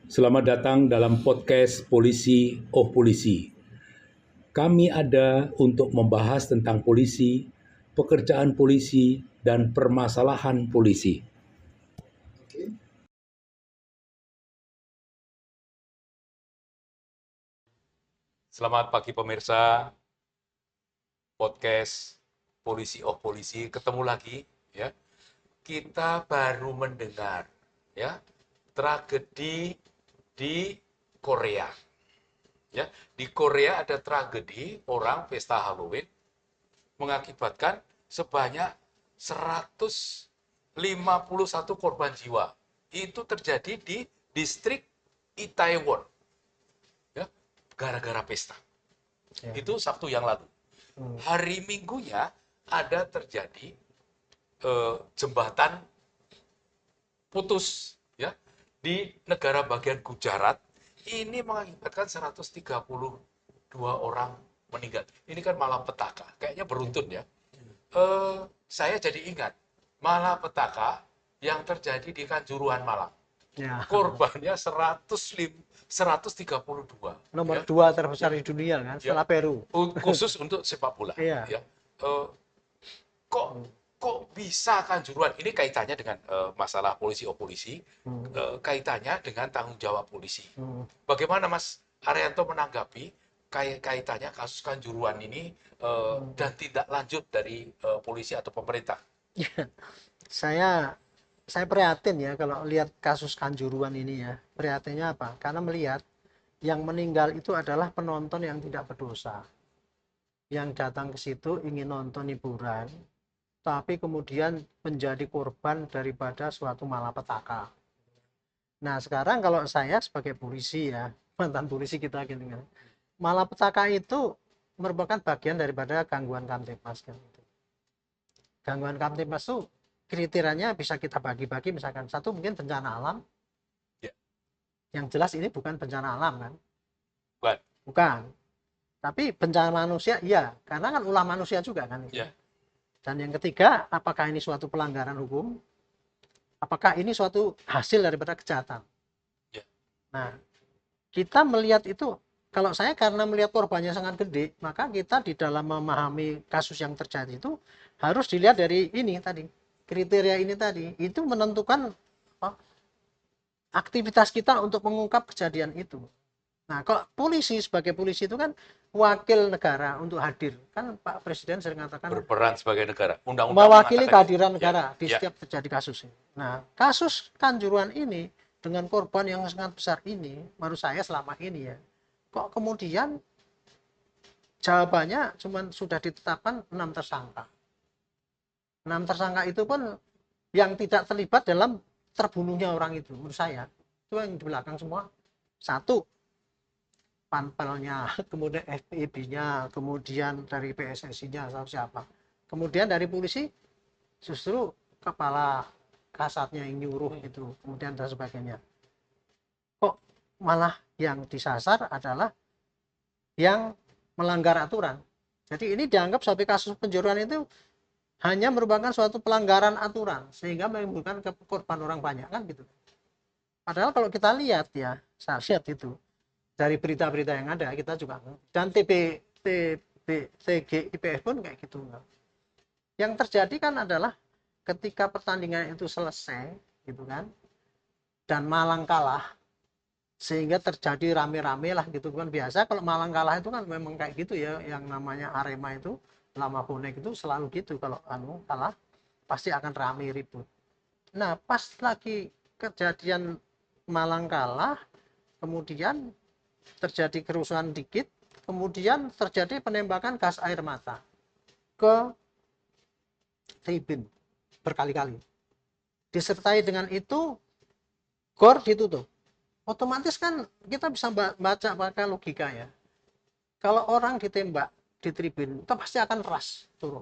Selamat datang dalam podcast Polisi Oh Polisi. Kami ada untuk membahas tentang polisi, pekerjaan polisi, dan permasalahan polisi. Selamat pagi pemirsa podcast Polisi Oh Polisi. Ketemu lagi ya. Kita baru mendengar ya tragedi di Korea. Ya, di Korea ada tragedi orang pesta Halloween mengakibatkan sebanyak 151 korban jiwa. Itu terjadi di distrik Itaewon. Ya, gara-gara pesta. Ya. Itu Sabtu yang lalu. Hari Minggunya ada terjadi jembatan putus ya di negara bagian Gujarat. Ini mengakibatkan 132 orang meninggal. Ini kan malapetaka, kayaknya beruntun ya. Saya jadi ingat malapetaka yang terjadi di Kanjuruhan Malang. Ya. Korbannya 132. Nomor 2 terbesar di dunia kan, setelah Peru. Khusus untuk sepak bola. Iya. Ya. Kok bisa Kanjuruhan? Ini kaitannya dengan masalah polisi polisi, kaitannya dengan tanggung jawab polisi. Bagaimana Mas Arianto menanggapi kaitannya kasus Kanjuruhan ini dan tindak lanjut dari polisi atau pemerintah? Saya prihatin ya kalau lihat kasus Kanjuruhan ini ya. Prihatinnya apa? Karena melihat yang meninggal itu adalah penonton yang tidak berdosa. Yang datang ke situ ingin nonton hiburan, tapi kemudian menjadi korban daripada suatu malapetaka. Nah sekarang kalau saya sebagai polisi ya, mantan polisi kita gini kan, malapetaka itu merupakan bagian daripada gangguan kamtipmas kan. Gangguan kamtipmas itu kriterianya bisa kita bagi-bagi, misalkan satu mungkin bencana alam. Ya. Yang jelas ini bukan bencana alam kan? Bukan. Tapi bencana manusia iya, karena kan ulah manusia juga kan. Ya. Dan yang ketiga, apakah ini suatu pelanggaran hukum? Apakah ini suatu hasil daripada kejahatan? Ya. Nah, kita melihat itu, kalau saya karena melihat korbannya sangat gede, maka kita di dalam memahami kasus yang terjadi itu harus dilihat dari ini tadi, kriteria ini tadi, itu menentukan aktivitas kita untuk mengungkap kejadian itu. Nah, kalau polisi sebagai polisi itu kan wakil negara untuk hadir. Kan Pak Presiden sering mengatakan berperan sebagai negara. Undang-undang mewakili kehadiran negara di setiap terjadi kasus ini. Nah, kasus Kanjuruhan ini dengan korban yang sangat besar ini, menurut saya selama ini ya, kok kemudian jawabannya cuma sudah ditetapkan 6 tersangka. 6 tersangka itu pun yang tidak terlibat dalam terbunuhnya orang itu, menurut saya. Itu yang di belakang semua. Satu, panpelnya, kemudian FIB-nya, kemudian dari PSSI-nya atau siapa. Kemudian dari polisi justru kepala kasatnya yang nyuruh itu, kemudian dan sebagainya. Kok malah yang disasar adalah yang melanggar aturan. Jadi ini dianggap sebagai kasus penjuruan itu hanya merupakan suatu pelanggaran aturan sehingga menimbulkan korban orang banyak kan gitu. Padahal kalau kita lihat ya, saya lihat itu dari berita-berita yang ada kita juga, dan TGIPF pun kayak gitu. Yang terjadi kan adalah ketika pertandingan itu selesai gitu kan, dan Malang kalah sehingga terjadi rame-rame lah gitu kan. Biasa kalau Malang kalah itu kan memang kayak gitu ya, yang namanya Arema itu lama bonek itu selalu gitu, kalau kalah pasti akan rame ribut. Nah pas lagi kejadian Malang kalah, kemudian terjadi kerusuhan dikit, kemudian terjadi penembakan gas air mata ke tribun berkali-kali. Disertai dengan itu gor ditutup. Otomatis kan kita bisa baca pakai logika ya. Kalau orang ditembak di tribun, itu pasti akan ras turun.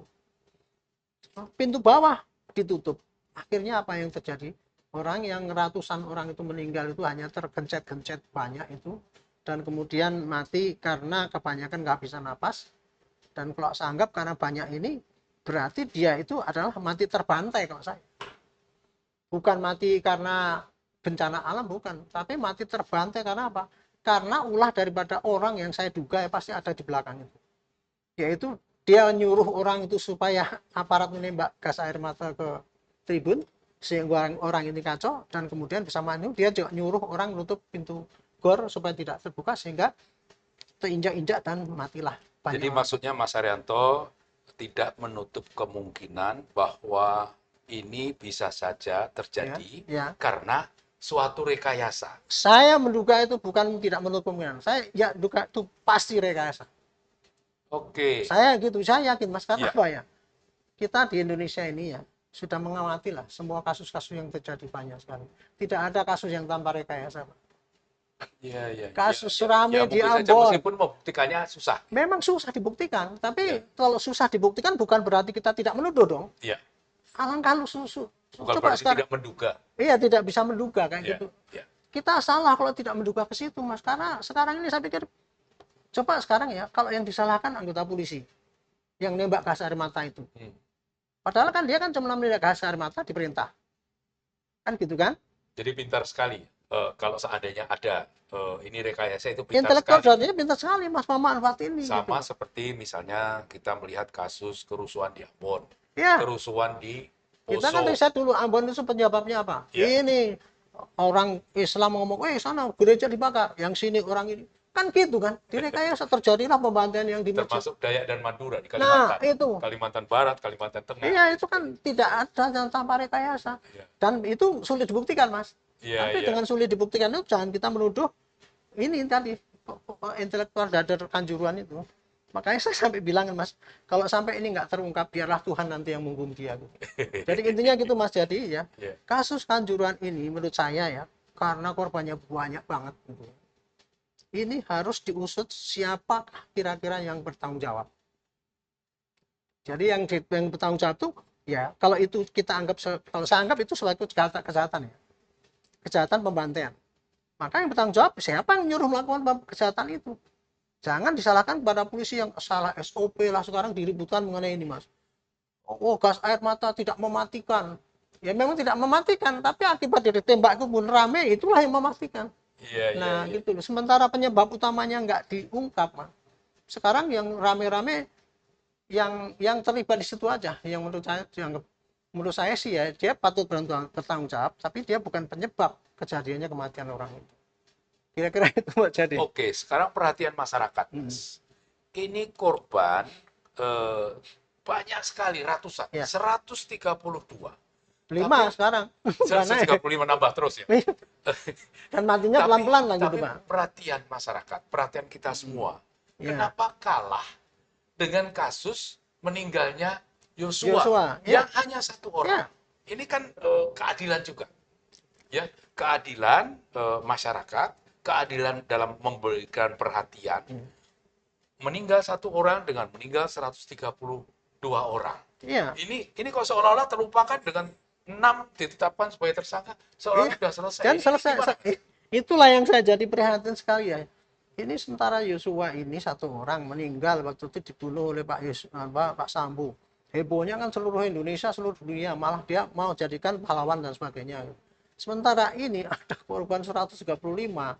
Pintu bawah ditutup. Akhirnya apa yang terjadi? Orang yang ratusan orang itu meninggal itu hanya tergencet-gencet banyak itu, dan kemudian mati karena kebanyakan nggak bisa napas. Dan kalau saya anggap karena banyak ini, berarti dia itu adalah mati terbantai kalau saya. Bukan mati karena bencana alam bukan, tapi mati terbantai karena apa? Karena ulah daripada orang yang saya duga ya pasti ada di belakang itu. Yaitu dia nyuruh orang itu supaya aparat menembak gas air mata ke tribun sehingga orang ini kacau, dan kemudian bisa maju dia juga nyuruh orang menutup pintu gor supaya tidak terbuka sehingga terinjak-injak dan matilah banyak Jadi orang. maksudnya Mas Haryanto tidak menutup kemungkinan bahwa ini bisa saja Ya, terjadi ya. karena suatu rekayasa. Saya menduga itu bukan tidak menutup kemungkinan. Saya ya duga itu pasti rekayasa. Oke, Saya gitu, saya yakin Mas, karena ya, apa ya? Kita di Indonesia ini ya sudah mengamati lah semua kasus-kasus yang terjadi banyak sekali. Tidak ada kasus yang tanpa rekayasa, Pak. ya, ya, ya, Kasus ya, ya, rame di mungkin saja Ambon meskipun membuktikannya susah. memang susah dibuktikan, Ya, tapi kalau susah dibuktikan bukan berarti kita tidak menuduh dong. ya, Alangkah lu susu. bukan Coba berarti sekarang, tidak menduga. iya tidak bisa menduga kayak Ya, gitu. ya, Kita salah kalau tidak menduga ke situ, Mas. Karena sekarang ini saya pikir, coba sekarang ya, kalau yang disalahkan anggota polisi yang nembak gas air mata itu. hmm. Padahal kan dia kan cuma nembak gas air mata diperintah. Kan gitu kan? Jadi pintar sekali. Kalau seandainya ada ini rekayasa itu pintar Intelektual sekali. jadinya pintar sekali Mas memanfaat ini Sama gitu. seperti misalnya kita melihat kasus kerusuhan di Ambon, Ya, kerusuhan di kita kan Poso. riset dulu Ambon itu penyebabnya apa? Ya, Ini orang Islam ngomong, sana gereja dibakar, yang sini orang ini. Kan gitu kan? Direkayasa terjadilah pembantaian yang di masjid. termasuk Dayak dan Madura di Nah, Kalimantan. itu. Kalimantan Barat, Kalimantan Tengah, Iya, dan itu kan sebagainya. tidak ada yang tanpa rekayasa. Ya, Dan itu sulit dibuktikan, Mas. iya, Tapi iya. dengan sulit dibuktikan itu jangan kita menuduh ini tadi intelektual dadar kanjuruan itu. Makanya saya sampai bilang, Mas, kalau sampai ini nggak terungkap, biarlah Tuhan nanti yang menghukum dia. Jadi intinya gitu, Mas. Jadi ya, Ya. kasus kanjuruan ini menurut saya ya, karena korbannya banyak banget gitu. Ini harus diusut siapa kira-kira yang bertanggung jawab. Jadi yang bertanggung jawab tuh ya kalau itu kita anggap, kalau saya anggap itu sebagai kejahatan ya, kejahatan pembantaian. Maka yang bertanggung jawab siapa yang nyuruh melakukan kejahatan itu. Jangan disalahkan kepada polisi yang salah SOP lah, sekarang diributkan mengenai ini, Mas. Oh, gas air mata tidak mematikan. Ya memang tidak mematikan, tapi akibat dari tembak itu pun rame, itulah yang mematikan. Iya, iya, Nah, iya. gitu loh. Sementara penyebab utamanya nggak diungkap, Mas. Sekarang yang rame-rame yang terlibat di situ aja, yang menurut saya dianggap, menurut saya sih ya dia patut bertanggung jawab, tapi dia bukan penyebab kejadiannya kematian orang itu. Kira-kira itu Mbak jadi. Oke, sekarang perhatian masyarakat, Hmm. Mas. Ini korban eh, banyak sekali, ratusan, Ya, 132. 5 Tapi sekarang. Udah naik. 135 nambah terus ya. Dan matinya Tapi pelan-pelan lah gitu, tapi Pak. perhatian masyarakat, perhatian kita semua. Ya, Kenapa kalah dengan kasus meninggalnya Yosua Joshua. yang Ya, hanya satu orang? ya, Ini kan keadilan juga, ya, keadilan masyarakat, keadilan dalam memberikan perhatian. Meninggal satu orang dengan meninggal 132 orang. ya, Ini kok seolah-olah terlupakan dengan 6 ditetapkan sebagai tersangka, iya. seolah-olah sudah selesai. Dan Ini selesai. gimana? Itulah yang saya jadi prihatin sekali ya. Ini sementara Yosua ini satu orang meninggal waktu itu dibunuh oleh Pak Sambo. Hebohnya kan seluruh Indonesia, seluruh dunia, malah dia mau jadikan pahlawan dan sebagainya. Sementara ini ada korban 135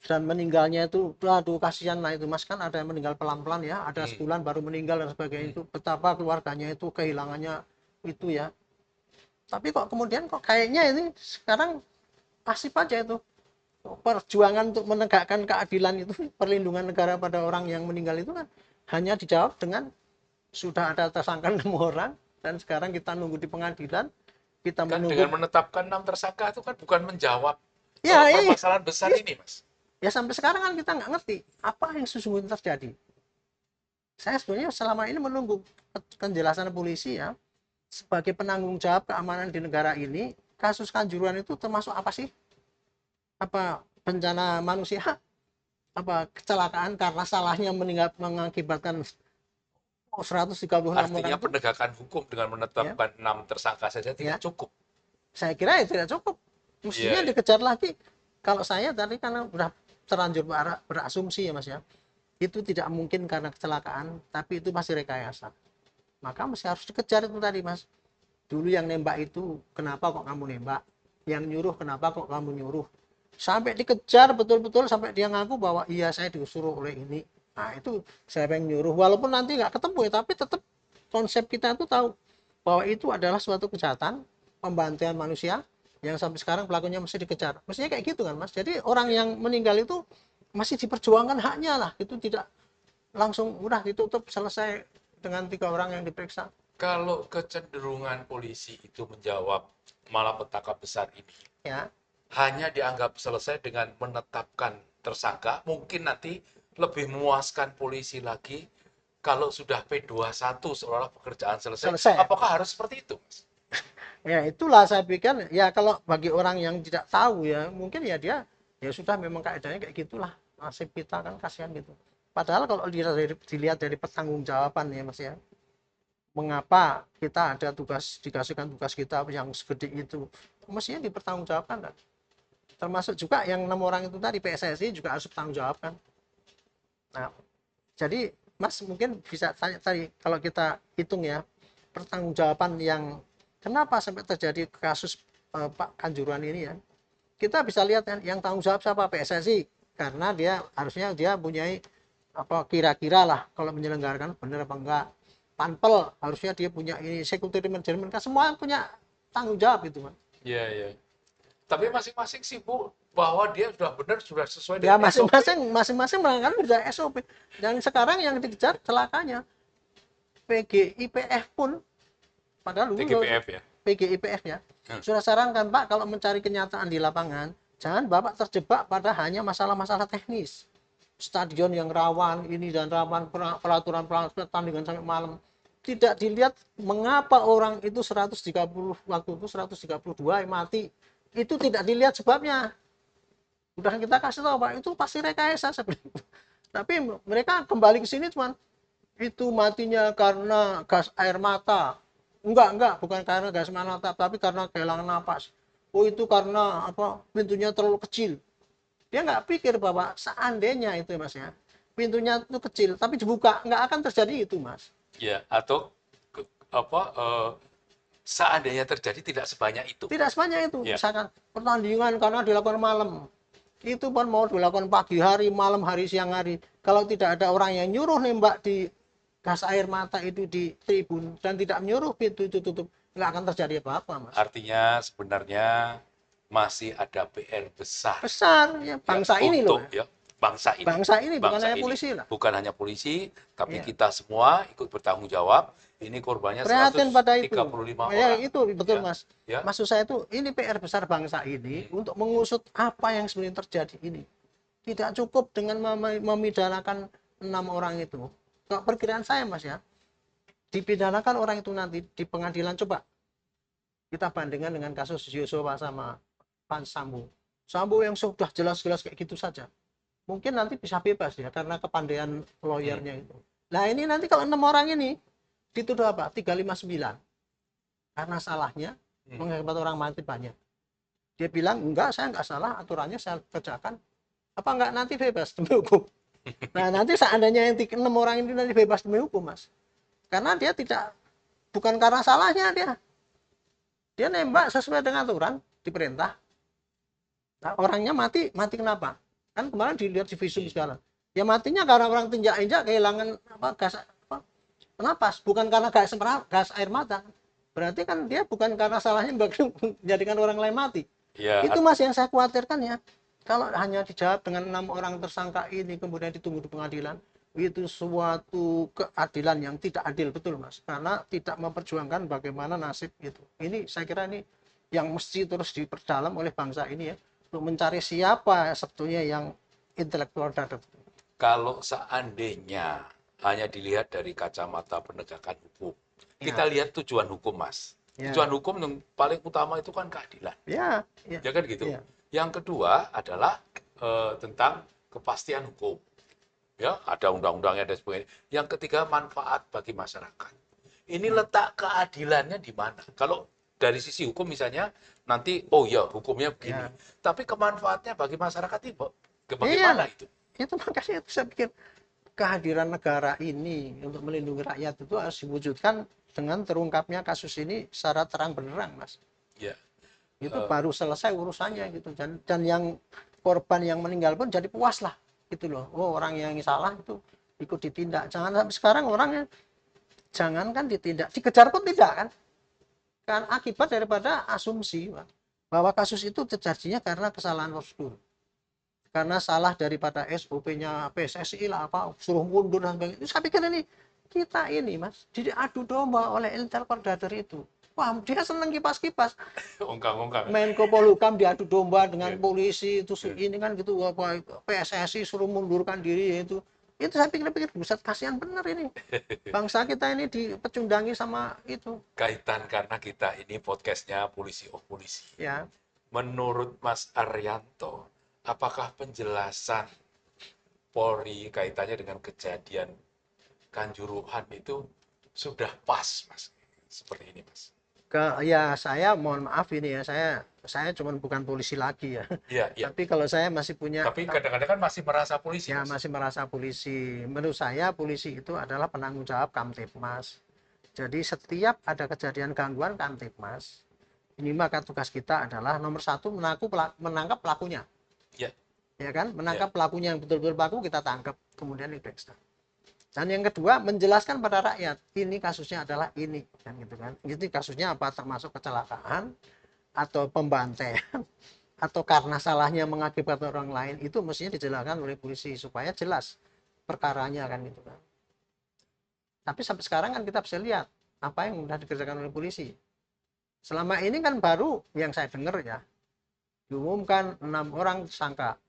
dan meninggalnya itu, aduh kasihan lah itu Mas, kan ada yang meninggal pelan-pelan ya, ada Hmm, sebulan baru meninggal dan sebagainya, hmm. itu betapa keluarganya itu kehilangannya itu ya. Tapi kok kemudian kok kayaknya ini sekarang pasif aja itu, perjuangan untuk menegakkan keadilan itu, perlindungan negara pada orang yang meninggal itu kan hanya dijawab dengan sudah ada tersangka 6 orang dan sekarang kita nunggu di pengadilan, kita Kan dengan menunggu. menetapkan 6 tersangka itu kan bukan menjawab Ya permasalahan besar ini, Mas. ya sampai sekarang kan kita nggak ngerti apa yang sesungguhnya terjadi. Saya sebenarnya selama ini menunggu penjelasan polisi ya, sebagai penanggung jawab keamanan di negara ini, kasus Kanjuruhan itu termasuk apa sih? Apa bencana manusia? Apa kecelakaan karena salahnya mengakibatkan 136 orang Artinya itu? penegakan hukum dengan Ya, menetapkan 6 tersangka saja tidak ya. cukup. Saya kira ya tidak cukup. Iya, Mestinya iya. dikejar lagi. Kalau saya tadi karena sudah terlanjur berasumsi ya Mas ya, itu tidak mungkin karena kecelakaan, tapi itu masih rekayasa. Maka masih harus dikejar itu tadi Mas. Dulu yang nembak itu kenapa kok kamu nembak? yang nyuruh, kenapa kok kamu nyuruh, sampai dikejar betul-betul sampai dia ngaku bahwa iya saya disuruh oleh ini. Nah itu saya yang nyuruh, walaupun nanti nggak ketemu ya, tapi tetap konsep kita tuh tahu bahwa itu adalah suatu kejahatan pembantaian manusia yang sampai sekarang pelakunya masih dikejar. Mestinya kayak gitu kan Mas. Jadi orang yang meninggal itu masih diperjuangkan haknya lah, itu tidak langsung udah ditutup selesai dengan 3 orang yang diperiksa. Kalau kecenderungan polisi itu menjawab malapetaka besar ini Ya, hanya dianggap selesai dengan menetapkan tersangka, mungkin nanti lebih memuaskan polisi lagi kalau sudah P21 seolah pekerjaan selesai. selesai. Apakah harus seperti itu, Mas? Ya itulah saya pikir, ya kalau bagi orang yang tidak tahu ya mungkin ya dia ya sudah, memang kaidahnya kayak gitulah, nasib kita kan kasihan gitu. Padahal kalau dilihat dari pertanggungjawaban ya Mas ya, mengapa kita ada tugas, dikasihkan tugas kita yang segede itu, mestinya dipertanggungjawabkan kan. Termasuk juga yang 6 orang itu tadi, PSSI juga harus bertanggungjawabkan. Nah, jadi Mas mungkin bisa tanya tadi, kalau kita hitung ya pertanggungjawaban yang kenapa sampai terjadi kasus Pak Kanjuruhan ini ya, kita bisa lihat kan yang tanggung jawab siapa, PSSI, karena dia harusnya dia punyai apa kira-kira lah kalau menyelenggarakan benar apa enggak. Panpel harusnya dia punya ini, security management, kan semua punya tanggung jawab itu Mas. Iya, iya. Tapi masing-masing sibuk bahwa dia sudah benar, sudah sesuai Ya dengan SOP. masing-masing melanggar berdasarkan SOP. Dan sekarang yang dikejar celakanya PGIPF pun, padahal dulu TGPF ya. PGIPF ya sudah sarankan Pak, kalau mencari kenyataan di lapangan jangan Bapak terjebak pada hanya masalah-masalah teknis, stadion yang rawan ini dan rawan peraturan pertandingan sampai malam, tidak dilihat mengapa orang itu 130, waktu itu 132 yang mati, itu tidak dilihat sebabnya. Udah kita kasih tahu Pak, itu pasti rekayasa sebenarnya. Tapi mereka kembali ke sini cuman itu matinya karena gas air mata. Enggak, bukan karena gas air mata, tapi karena kehilangan napas. Oh itu karena apa? Pintunya terlalu kecil. Dia nggak pikir bahwa seandainya itu Mas ya, pintunya itu kecil tapi dibuka, nggak akan terjadi itu Mas. Ya, atau apa seandainya terjadi tidak sebanyak itu. Tidak sebanyak itu. Ya. Misalkan pertandingan karena dilakukan malam, itu pun mau dilakukan pagi hari, malam hari, siang hari. Kalau tidak ada orang yang nyuruh nembak di gas air mata itu di tribun dan tidak menyuruh pintu itu tutup, nggak akan terjadi apa-apa Mas. Artinya sebenarnya masih ada PR besar Besar ya ya bangsa ini loh. untuk ya bangsa ini. Bangsa ini bukan Bangsa hanya ini. polisi lah. Bukan hanya polisi, tapi Ya. kita semua ikut bertanggung jawab. Ini korbannya Prihatin pada itu. 135 Ya orang. itu betul Ya. Mas. Ya. Maksud saya itu ini PR besar bangsa ini untuk mengusut apa yang sebenarnya terjadi ini. Tidak cukup dengan memidanakan 6 orang itu. Kalau perkiraan saya Mas ya, dipidanakan orang itu nanti di pengadilan, coba kita bandingkan dengan kasus Yosua sama Pan Sambo. Sambo yang sudah jelas-jelas kayak gitu saja, mungkin nanti bisa bebas ya karena kepandaian lawyernya itu. Nah ini nanti kalau 6 orang ini dituduh apa? 359 karena salahnya mengakibatkan orang mati banyak. Dia bilang enggak, saya enggak salah, aturannya saya kerjakan. Apa enggak nanti bebas demi hukum? Nah nanti seandainya yang 6 orang ini nanti bebas demi hukum Mas, karena dia tidak, bukan karena salahnya dia nembak sesuai dengan aturan diperintah. Nah, orangnya mati kenapa? Kan kemarin dilihat di visum segala. Ya matinya karena orang tinjak-injak kehilangan apa gas apa penapas, bukan karena gas air mata. Berarti kan dia bukan karena salahnya menjadikan orang lain mati. Ya, Itu Mas yang saya khawatirkan ya. Kalau hanya dijawab dengan 6 orang tersangka ini kemudian ditunggu di pengadilan, itu suatu keadilan yang tidak adil betul Mas. Karena tidak memperjuangkan bagaimana nasib itu. Ini saya kira ini yang mesti terus diperdalam oleh bangsa ini ya, untuk mencari siapa sebetulnya yang intelektual terhadap itu. kalau seandainya hanya dilihat dari kacamata penegakan hukum, kita Ya, lihat tujuan hukum, Mas. ya, Tujuan hukum yang paling utama itu kan keadilan. ya, ya, Ya kan gitu. ya. Yang kedua adalah tentang kepastian hukum. Ya, ada undang-undangnya dan sebagainya. Yang ketiga manfaat bagi masyarakat. Ini letak keadilannya di mana? Kalau dari sisi hukum misalnya nanti oh ya hukumnya begini. Ya. Tapi kemanfaatnya bagi masyarakat itu Iya, bagaimana itu? itu makanya itu saya pikir kehadiran negara ini untuk melindungi rakyat itu harus diwujudkan dengan terungkapnya kasus ini secara terang benderang, Mas. Ya. itu baru selesai urusannya gitu. Dan yang korban yang meninggal pun jadi puas lah gitu loh. Oh, orang yang salah itu ikut ditindak. Jangan sampai sekarang orangnya jangankan ditindak, dikejar pun tidak kan? Kan akibat daripada asumsi bahwa kasus itu terjadinya karena kesalahan prosedur, karena salah daripada SOP-nya PSSI lah, apa suruh mundur dan sebagainya. Saya pikir ini kita ini mas diadu domba oleh Intel Coordinator itu. Wah, dia seneng kipas-kipas. Ongkang-ongkang. Menko Polhukam diadu domba dengan Yeah. polisi itu ini kan gitu, apa PSSI suruh mundurkan diri itu saya pikir-pikir buset, kasihan bener ini bangsa kita ini dipecundangi sama itu Kaitan karena kita ini podcastnya Polisi oh Polisi. ya. Menurut Mas Arianto, apakah penjelasan Polri kaitannya dengan kejadian Kanjuruhan itu sudah pas, Mas? Seperti ini, Mas. Ya saya mohon maaf ini ya, saya cuman bukan polisi lagi ya. Iya, iya. Tapi kalau saya masih punya, Tapi kadang-kadang kan masih merasa polisi, ya Mas. masih merasa polisi. Menurut saya polisi itu adalah penanggung jawab Kamtipmas. Jadi setiap ada kejadian gangguan Kamtipmas, ini maka tugas kita adalah nomor satu menangkap pelakunya, Iya, ya kan? Menangkap iya. pelakunya yang betul-betul pelaku kita tangkap, kemudian diperiksa. Dan yang kedua menjelaskan pada rakyat ini kasusnya adalah ini, kan gitu kan? Ini kasusnya apa, termasuk kecelakaan atau pembantaian atau karena salahnya mengakibatkan orang lain, itu mestinya dijelaskan oleh polisi supaya jelas perkaranya kan gitu kan. Tapi sampai sekarang kan kita bisa lihat apa yang sudah dikerjakan oleh polisi. Selama ini kan baru yang saya dengar ya, diumumkan 6 orang tersangka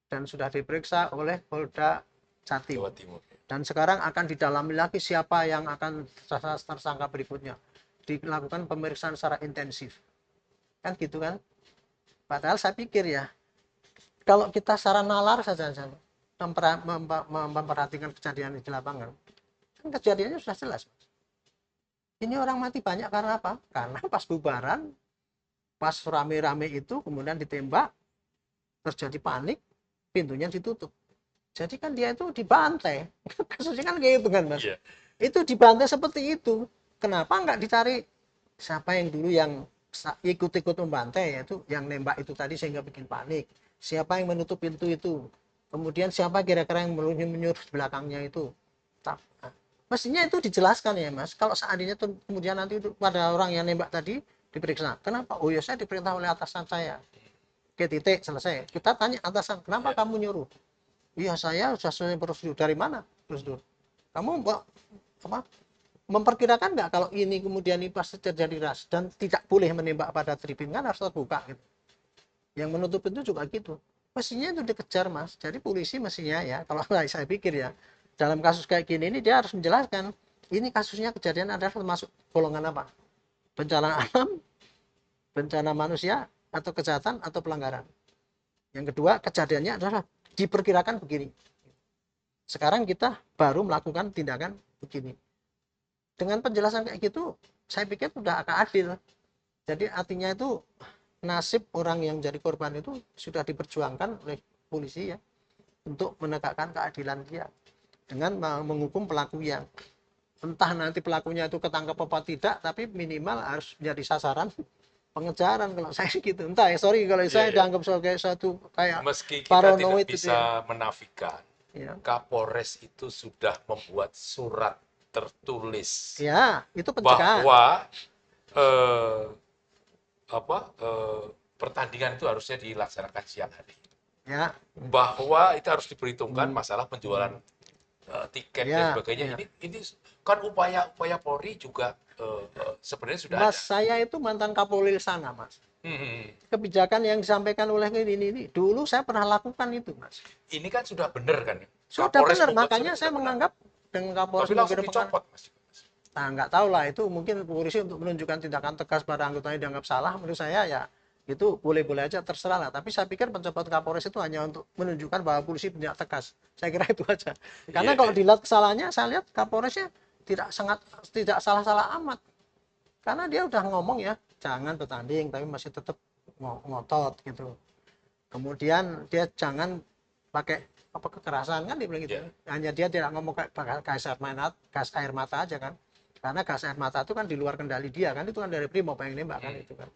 dan sudah diperiksa oleh Polda Jatim. Jawa Timur. Dan sekarang akan didalami lagi siapa yang akan tersangka berikutnya. Dilakukan pemeriksaan secara intensif. Kan gitu kan. Padahal saya pikir ya, kalau kita secara nalar saja memperhatikan kejadian di lapangan, kan kejadiannya sudah jelas. Ini orang mati banyak karena apa? Karena pas bubaran, pas rame-rame itu kemudian ditembak, terjadi panik, pintunya ditutup. Jadi kan dia itu dibantai. Kasusnya kan kayak gitu kan mas. Iya. Itu dibantai seperti itu. Kenapa nggak dicari siapa yang dulu yang ikut-ikut membantai, yaitu yang nembak itu tadi sehingga bikin panik. Siapa yang menutup pintu itu. Kemudian siapa kira-kira yang menyuruh belakangnya itu. Mestinya itu dijelaskan ya mas. Kalau seandainya tuh kemudian nanti itu pada orang yang nembak tadi diperiksa. Kenapa? Oh ya saya diperintah oleh atasan saya. Oke, titik, selesai. Kita tanya atasan, kenapa Ya. kamu nyuruh? Iya saya sudah sesuai prosedur. Dari mana prosedur? Kamu apa, memperkirakan nggak kalau ini kemudian ini pasti terjadi ras dan tidak boleh menembak pada tribun, kan harus terbuka gitu. Yang menutup itu juga gitu. Mestinya itu dikejar mas. Jadi polisi mestinya ya, kalau saya pikir ya, dalam kasus kayak gini ini dia harus menjelaskan ini kasusnya kejadian adalah termasuk golongan apa? Bencana alam, bencana manusia, atau kejahatan atau pelanggaran. Yang kedua, kejadiannya adalah diperkirakan begini. Sekarang kita baru melakukan tindakan begini. Dengan penjelasan kayak gitu, saya pikir sudah agak adil. Jadi artinya itu nasib orang yang jadi korban itu sudah diperjuangkan oleh polisi ya, untuk menegakkan keadilan dia dengan menghukum pelaku yang entah nanti pelakunya itu ketangkap apa tidak, tapi minimal harus menjadi sasaran pengejaran kalau saya gitu. Entah ya, sorry kalau saya dianggap sebagai satu kayak Meski kita paranoid tidak gitu ya. bisa menafikan, Ya. Kapolres itu sudah membuat surat tertulis Ya, itu pencegahan. bahwa eh, pertandingan itu harusnya dilaksanakan siang hari. Ya. Bahwa itu harus diperhitungkan masalah penjualan tiket dan Ya, sebagainya. ya. Ini kan upaya Polri juga sebenarnya sudah Mas, ada. saya itu mantan Kapolri sana, Mas. Hmm. Kebijakan yang disampaikan oleh ini dulu saya pernah lakukan itu, Mas. Ini kan sudah benar kan? Sudah Kapolres benar, membuat makanya surat saya sudah benar. menganggap dengan Kapolres Tapi langsung mengirim pengaduan. dicopot, Mas. Nah, nggak tahu lah, itu mungkin polisi untuk menunjukkan tindakan tegas pada anggotanya dianggap salah. Menurut saya ya itu boleh-boleh aja, terserah lah. Tapi saya pikir pencopotan Kapolres itu hanya untuk menunjukkan bahwa polisi tidak tegas. Saya kira itu aja. Karena Iya, kalau iya. dilihat kesalahannya, saya lihat Kapolresnya tidak salah-salah amat. Karena dia udah ngomong ya, jangan bertanding, tapi masih tetap ngotot gitu. Kemudian dia jangan pakai apa kekerasan kan, dia bilang gitu. Iya. Hanya dia tidak ngomong kayak gas air mata aja kan. Karena gas air mata itu kan di luar kendali dia kan, itu kan dari Brimob yang nembak kan Hmm. itu kan.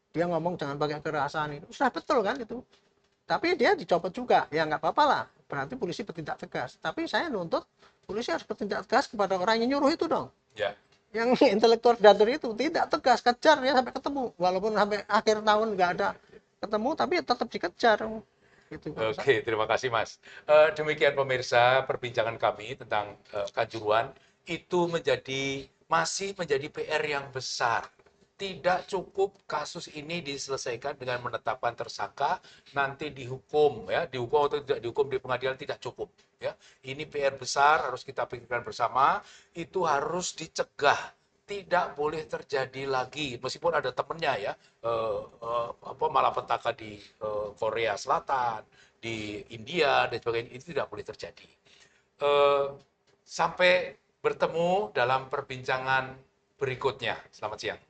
dia ngomong jangan pakai kekerasan, itu sudah betul kan itu. Tapi dia dicopot juga, ya nggak apa-apa lah, berarti polisi bertindak tegas. Tapi saya nuntut polisi harus bertindak tegas kepada orang yang nyuruh itu dong. Ya. Yang intelektual predator itu tidak tegas, kejar ya sampai ketemu, walaupun sampai akhir tahun nggak ada ketemu, tapi tetap dikejar gitu. Oke, terima kasih Mas. Demikian pemirsa perbincangan kami tentang Kanjuruhan. Itu masih menjadi PR yang besar. Tidak cukup kasus ini diselesaikan dengan menetapkan tersangka, nanti dihukum ya, dihukum atau tidak dihukum di pengadilan tidak cukup ya. Ini PR besar harus kita pikirkan bersama, itu harus dicegah. Tidak boleh terjadi lagi, meskipun ada temennya ya, malapetaka di Korea Selatan, di India dan sebagainya, itu tidak boleh terjadi. Sampai bertemu dalam perbincangan berikutnya. Selamat siang.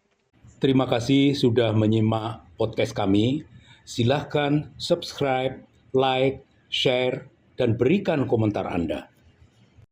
Terima kasih sudah menyimak podcast kami. Silahkan subscribe, like, share, dan berikan komentar Anda.